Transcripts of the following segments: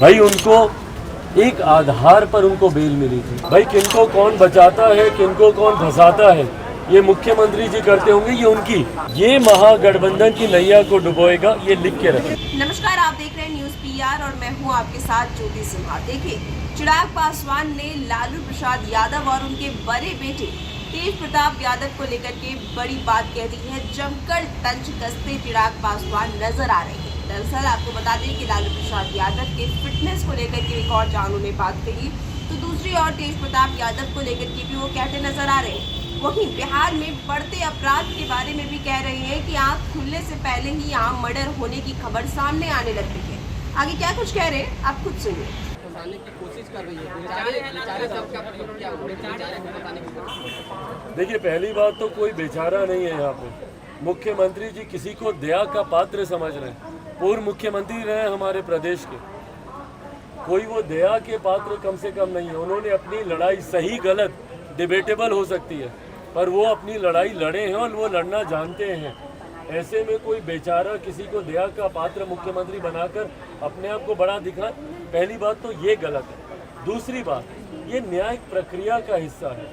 भाई उनको एक आधार पर उनको बेल मिली थी। भाई किनको कौन बचाता है, किनको कौन फंसाता है, ये मुख्यमंत्री जी करते होंगे। ये महागठबंधन की नैया को डुबोएगा, ये लिख के रखें। नमस्कार, आप देख रहे हैं न्यूज़ पीआर और मैं हूं आपके साथ ज्योति सिन्हा। देखिए, चिराग पासवान ने लालू प्रसाद यादव और उनके बड़े बेटे तेज प्रताप यादव को लेकर के बड़ी बात कह दी है। जमकर तंज कसते चिराग पासवान नजर आ रहे हैं। दरअसल आपको बता दें कि लालू प्रसाद यादव के फिटनेस को लेकर के एक और जान उन्हें बात कही, तो दूसरी ओर तेज प्रताप यादव को लेकर के भी वो कहते नजर आ रहे हैं। वहीं बिहार में बढ़ते अपराध के बारे में भी कह रहे हैं कि आंख खुलने से पहले ही आम मर्डर होने की खबर सामने आने लगती है। आगे क्या कुछ कह रहे हैं आप खुद सुनिए। की कोशिश कर रही है। देखिए, पहली बात तो कोई बेचारा नहीं है यहाँ पे। मुख्यमंत्री जी किसी को दया का पात्र समझ रहे हैं। पूर्व मुख्यमंत्री रहे हमारे प्रदेश के, कोई वो दया के पात्र कम से कम नहीं है। उन्होंने अपनी लड़ाई, सही गलत डिबेटेबल हो सकती है, पर वो अपनी लड़ाई लड़े हैं और वो लड़ना जानते हैं। ऐसे में कोई बेचारा किसी को दया का पात्र मुख्यमंत्री बनाकर अपने आप को बड़ा दिखा, पहली बात तो ये गलत है। दूसरी बात, ये न्यायिक प्रक्रिया का हिस्सा है।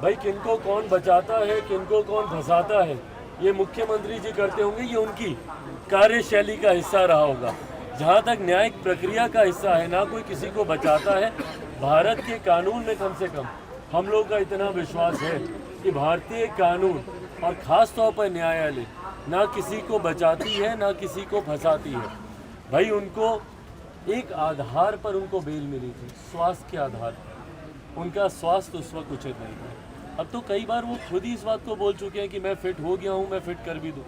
भाई किनको कौन बचाता है, किनको कौन फंसाता है, ये मुख्यमंत्री जी करते होंगे। ये उनकी कार्यशैली का हिस्सा रहा होगा। जहाँ तक न्यायिक प्रक्रिया का हिस्सा है, ना कोई किसी को बचाता है। भारत के कानून में कम से कम हम लोग का इतना विश्वास है कि भारतीय कानून और ख़ास तौर पर न्यायालय ना किसी को बचाती है, ना किसी को फंसाती है। भाई उनको एक आधार पर उनको बेल मिली थी, स्वास्थ्य के आधार पर। उनका स्वास्थ्य उस वक्त उचित नहीं था। अब तो कई बार वो खुद ही इस बात को बोल चुके हैं कि मैं फिट हो गया हूँ, मैं फिट कर भी दूँ।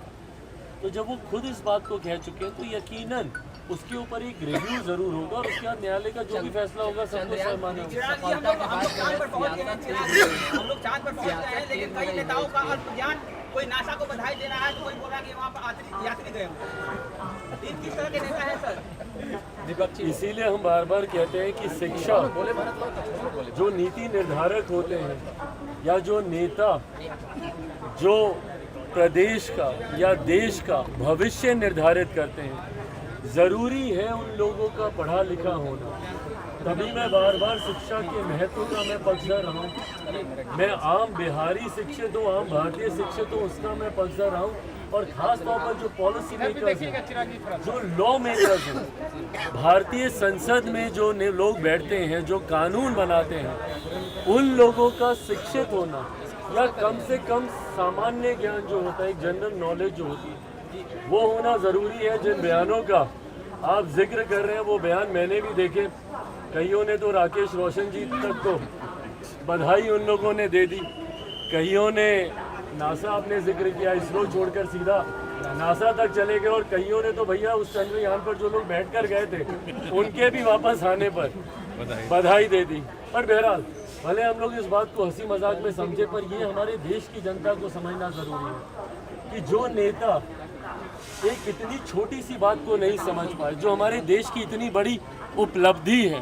तो जब वो खुद इस बात को कह चुके हैं तो यकीनन उसके ऊपर एक रिव्यू जरूर होगा और उसके बाद न्यायालय का जो भी फैसला होगा सबको सम्मान होगा। हम लोग चांद पर पहुंच गए हैं, लेकिन कई नेताओं का अल्पज्ञान, कोई नासा को बधाई दे रहा है तो कोई बोल रहा है कि वहाँ पर यात्री गए हैं। किस तरह के नेता है सर? इसीलिए हम बार बार कहते हैं कि शिक्षा, जो नीति निर्धारक होते हैं या जो नेता जो प्रदेश का या देश का भविष्य निर्धारित करते हैं, ज़रूरी है उन लोगों का पढ़ा लिखा होना। तभी मैं बार बार शिक्षा के महत्व का मैं पक्षधर रहा हूँ। मैं आम बिहारी शिक्षित हूँ, आम भारतीय शिक्षित हूँ, उसका मैं पक्षधर रहा हूँ। और ख़ास तौर पर जो पॉलिसी मेकर्स हैं, जो लॉ मेकर्स हैं, भारतीय संसद में जो लोग बैठते हैं, जो कानून बनाते हैं, उन लोगों का शिक्षित होना या कम से कम सामान्य ज्ञान जो होता है, एक जनरल नॉलेज जो होती है, वो होना ज़रूरी है। जिन बयानों का आप जिक्र कर रहे हैं वो बयान मैंने भी देखे। कईयों ने तो राकेश रोशन जी तक तो बधाई उन लोगों ने दे दी, कईयों ने नासा आपने जिक्र किया, इसरो छोड़कर सीधा नासा तक चले गए, और कईयों ने तो भैया उस चंद्रयान पर जो लोग बैठकर गए थे उनके भी वापस आने पर बधाई दे दी। पर बहरहाल, भले हम लोग इस बात को हंसी मजाक में समझे, पर ये हमारे देश की जनता को समझना ज़रूरी है कि जो नेता एक इतनी छोटी सी बात को नहीं समझ पाए, जो हमारे देश की इतनी बड़ी उपलब्धि है,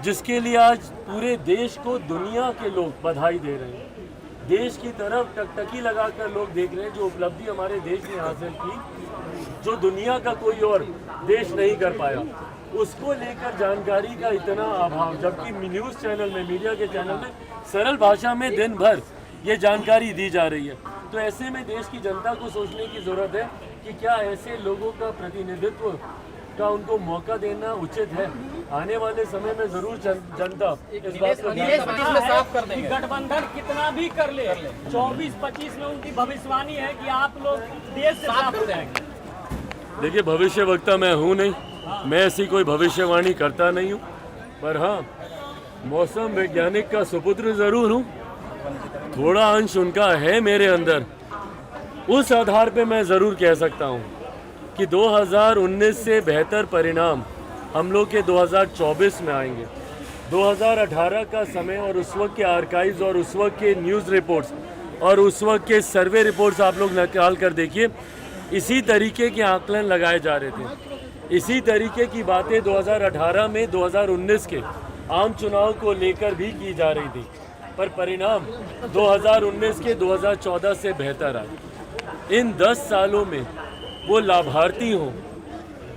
जिसके लिए आज पूरे देश को दुनिया के लोग बधाई दे रहे हैं, देश की तरफ टकटकी लगाकर लोग देख रहे हैं, जो उपलब्धि हमारे देश ने हासिल की, जो दुनिया का कोई और देश नहीं कर पाया, उसको लेकर जानकारी का इतना अभाव। जबकि न्यूज़ चैनल में, मीडिया के चैनल में सरल भाषा में दिन भर ये जानकारी दी जा रही है। तो ऐसे में देश की जनता को सोचने की ज़रूरत है कि क्या ऐसे लोगों का प्रतिनिधित्व का उनको मौका देना उचित है। आने वाले समय में ज़रूर जनता इस बात को साफ कर देंगे। गठबंधन कितना भी कर ले, 24-25 में उनकी भविष्यवाणी है कि आप लोग देश से साफ हो जाएंगे। देखिए, भविष्य वक्ता मैं हूँ नहीं, मैं ऐसी कोई भविष्यवाणी करता नहीं हूँ, पर हाँ, मौसम वैज्ञानिक का सुपुत्र ज़रूर हूँ। थोड़ा अंश उनका है मेरे अंदर। उस आधार पे मैं ज़रूर कह सकता हूँ कि 2019 से बेहतर परिणाम हम लोग के 2024 में आएंगे। 2018 का समय और उस वक्त के आर्काइव्स और उस वक्त के न्यूज़ रिपोर्ट्स और उस वक्त के सर्वे रिपोर्ट्स आप लोग निकाल कर देखिए, इसी तरीके के आकलन लगाए जा रहे थे। इसी तरीके की बातें 2018 में 2019 के आम चुनाव को लेकर भी की जा रही थी, पर परिणाम 2019 के 2014 से बेहतर आए। इन 10 सालों में वो लाभार्थी हों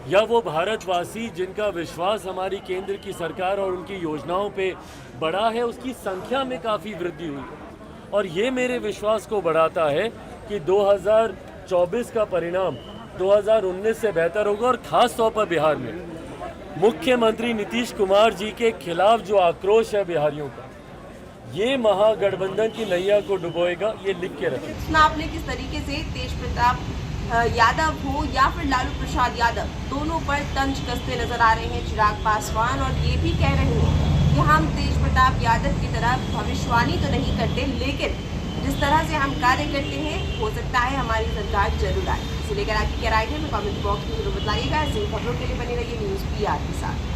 या वो भारतवासी जिनका विश्वास हमारी केंद्र की सरकार और उनकी योजनाओं पे बढ़ा है, उसकी संख्या में काफ़ी वृद्धि हुई है। और ये मेरे विश्वास को बढ़ाता है कि 2024 का परिणाम 2019 से बेहतर होगा। और ख़ास तौर पर बिहार में मुख्यमंत्री नीतीश कुमार जी के खिलाफ जो आक्रोश है बिहारियों का, ये महागठबंधन की नैया को डुबोएगा, ये लिख के रखें। चुनाव में किस तरीके से तेज प्रताप यादव हो या फिर लालू प्रसाद यादव, दोनों पर तंज कसते नजर आ रहे हैं चिराग पासवान, और ये भी कह रहे हैं कि हम तेज प्रताप यादव की तरह भविष्यवाणी तो नहीं करते, लेकिन जिस तरह से हम कार्य करते हैं हो सकता है हमारी सरकार जरूर आए। इसे लेकर आपकी क्या राय है, मैं कमेंट बॉक्स में जरूर बताइएगा। ऐसी खबरों के लिए बने रहिए न्यूज़ PR के साथ।